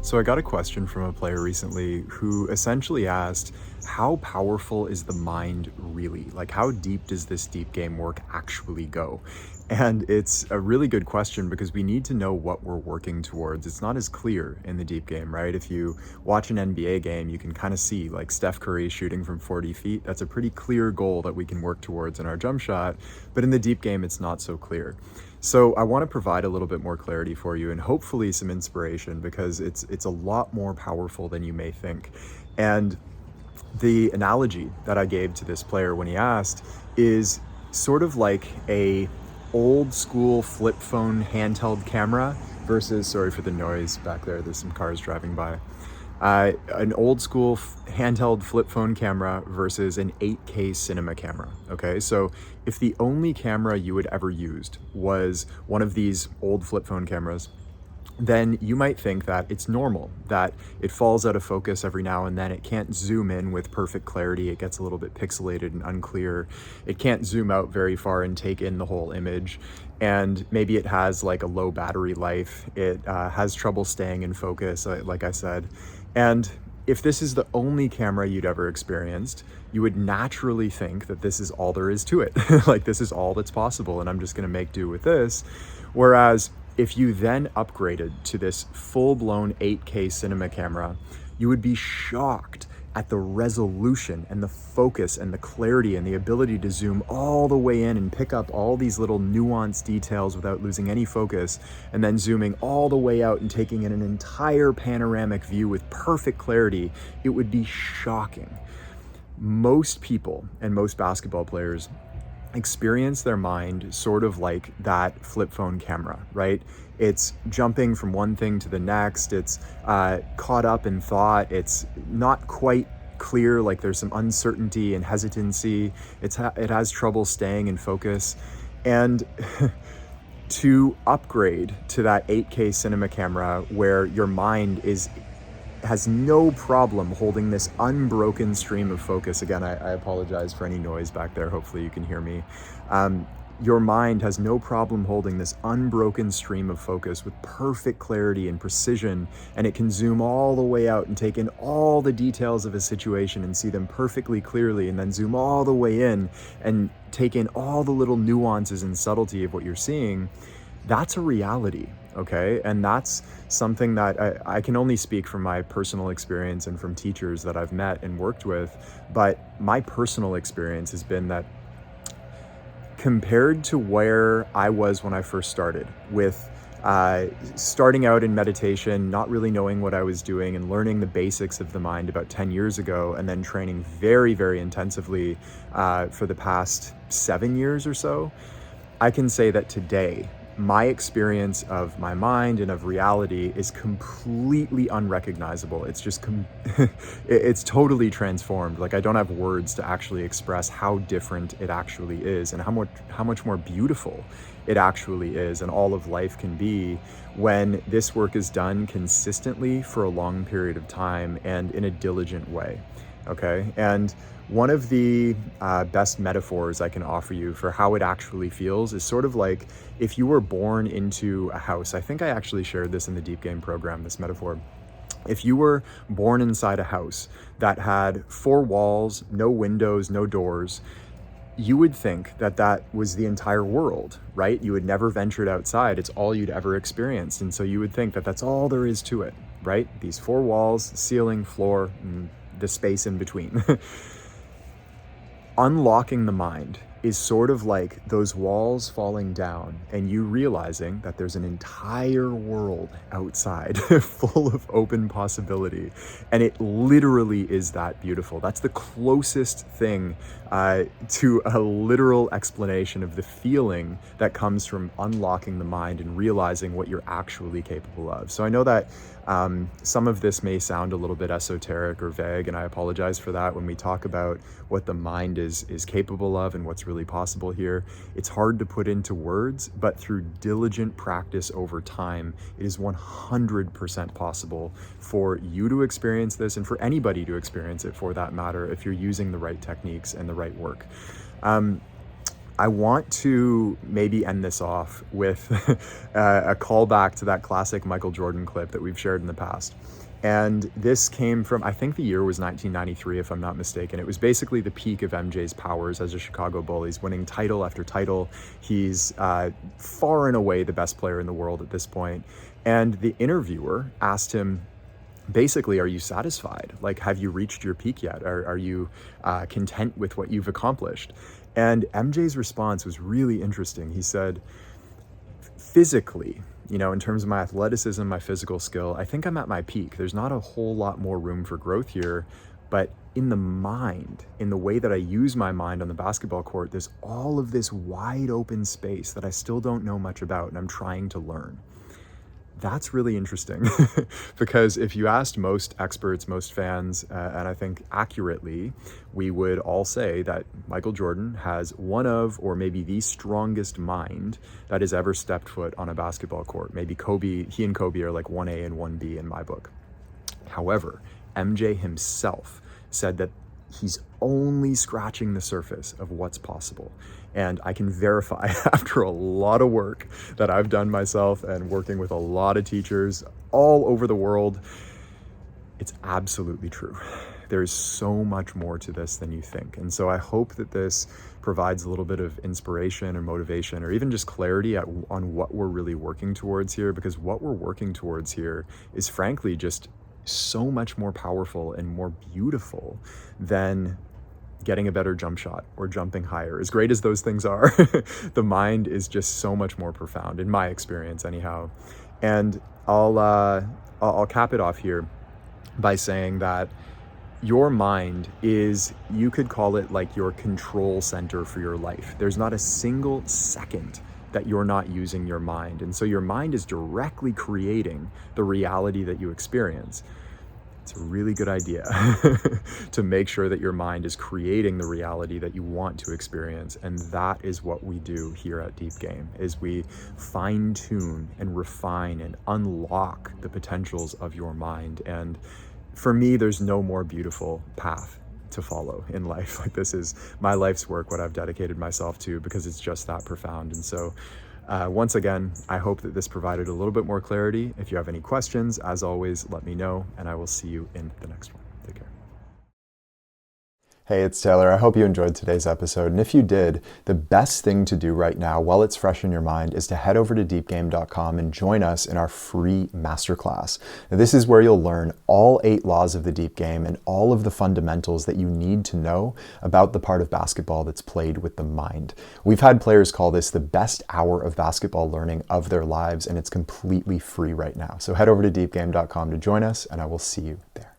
So I got a question from a player recently who essentially asked, how powerful is the mind really? Like, how deep does this deep game work actually go? And it's a really good question because we need to know what we're working towards. It's not as clear in the deep game, right? If you watch an NBA game, you can kind of see like Steph Curry shooting from 40 feet. That's a pretty clear goal that we can work towards in our jump shot. But in the deep game, it's not so clear. So I want to provide a little bit more clarity for you and hopefully some inspiration because it's a lot more powerful than you may think. And the analogy that I gave to this player when he asked is sort of like a old school flip phone handheld camera versus, sorry for the noise back there's some cars driving by, an old school handheld flip phone camera versus an 8K cinema camera. Okay, so if the only camera you had ever used was one of these old flip phone cameras, then you might think that it's normal, that it falls out of focus every now and then. It can't zoom in with perfect clarity. It gets a little bit pixelated and unclear. It can't zoom out very far and take in the whole image. And maybe it has like a low battery life. It has trouble staying in focus, like I said. And if this is the only camera you'd ever experienced, you would naturally think that this is all there is to it. Like, this is all that's possible, and I'm just gonna make do with this. Whereas if you then upgraded to this full-blown 8K cinema camera, you would be shocked at the resolution and the focus and the clarity and the ability to zoom all the way in and pick up all these little nuanced details without losing any focus, and then zooming all the way out and taking in an entire panoramic view with perfect clarity. It would be shocking. Most people and most basketball players experience their mind sort of like that flip phone camera, right? It's jumping from one thing to the next. It's caught up in thought. It's not quite clear, like there's some uncertainty and hesitancy. It has trouble staying in focus. And to upgrade to that 8K cinema camera where your mind has no problem holding this unbroken stream of focus. Again, I apologize for any noise back there. Hopefully you can hear me. Your mind has no problem holding this unbroken stream of focus with perfect clarity and precision, and it can zoom all the way out and take in all the details of a situation and see them perfectly clearly, and then zoom all the way in and take in all the little nuances and subtlety of what you're seeing. That's a reality, okay? And that's something that I can only speak from my personal experience and from teachers that I've met and worked with. But my personal experience has been that compared to where I was when I first started with starting out in meditation, not really knowing what I was doing and learning the basics of the mind about 10 years ago, and then training very, very intensively for the past 7 years or so, I can say that today, my experience of my mind and of reality is completely unrecognizable. It's just, it's totally transformed. Like, I don't have words to actually express how different it actually is and how much more beautiful it actually is, and all of life can be when this work is done consistently for a long period of time and in a diligent way. Okay. And one of the best metaphors I can offer you for how it actually feels is sort of like if you were born into a house. I think I actually shared this in the Deep Game program, this metaphor. If you were born inside a house that had 4 walls, no windows, no doors, you would think that that was the entire world, right? You had never ventured outside. It's all you'd ever experienced. And so you would think that that's all there is to it, right? These 4 walls, ceiling, floor, and the space in between. Unlocking the mind is sort of like those walls falling down and you realizing that there's an entire world outside full of open possibility. And it literally is that beautiful. That's the closest thing to a literal explanation of the feeling that comes from unlocking the mind and realizing what you're actually capable of. So I know that some of this may sound a little bit esoteric or vague, and I apologize for that. When we talk about what the mind is capable of and what's really possible here, it's hard to put into words, but through diligent practice over time, it is 100% possible for you to experience this, and for anybody to experience it for that matter, if you're using the right techniques and the right work. I want to maybe end this off with a callback to that classic Michael Jordan clip that we've shared in the past. And this came from, I think the year was 1993, if I'm not mistaken. It was basically the peak of MJ's powers as a Chicago Bull. He's winning title after title. He's far and away the best player in the world at this point. And the interviewer asked him, basically, are you satisfied? Like, have you reached your peak yet? Are you content with what you've accomplished? And MJ's response was really interesting. He said, physically, in terms of my athleticism, my physical skill, I think I'm at my peak. There's not a whole lot more room for growth here, but in the mind, in the way that I use my mind on the basketball court, there's all of this wide open space that I still don't know much about, and I'm trying to learn. That's really interesting because if you asked most experts, most fans, and I think accurately, we would all say that Michael Jordan has one of, or maybe the strongest mind that has ever stepped foot on a basketball court. Maybe he and Kobe are like 1A and 1B in my book. However, MJ himself said that he's only scratching the surface of what's possible. And I can verify after a lot of work that I've done myself and working with a lot of teachers all over the world, it's absolutely true. There's so much more to this than you think. And so I hope that this provides a little bit of inspiration or motivation or even just clarity on what we're really working towards here, because what we're working towards here is frankly just so much more powerful and more beautiful than getting a better jump shot or jumping higher. As great as those things are, the mind is just so much more profound, in my experience anyhow. And I'll cap it off here by saying that your mind is, you could call it like your control center for your life. There's not a single second that you're not using your mind. And so your mind is directly creating the reality that you experience. It's a really good idea to make sure that your mind is creating the reality that you want to experience. And that is what we do here at Deep Game, is we fine tune and refine and unlock the potentials of your mind. And for me, there's no more beautiful path to follow in life. Like, this is my life's work, what I've dedicated myself to, because it's just that profound. And so once again, I hope that this provided a little bit more clarity. If you have any questions, as always, let me know, and I will see you in the next one. Take care. Hey, it's Taylor. I hope you enjoyed today's episode. And if you did, the best thing to do right now while it's fresh in your mind is to head over to deepgame.com and join us in our free masterclass. Now, this is where you'll learn all 8 laws of the deep game and all of the fundamentals that you need to know about the part of basketball that's played with the mind. We've had players call this the best hour of basketball learning of their lives, and it's completely free right now. So head over to deepgame.com to join us, and I will see you there.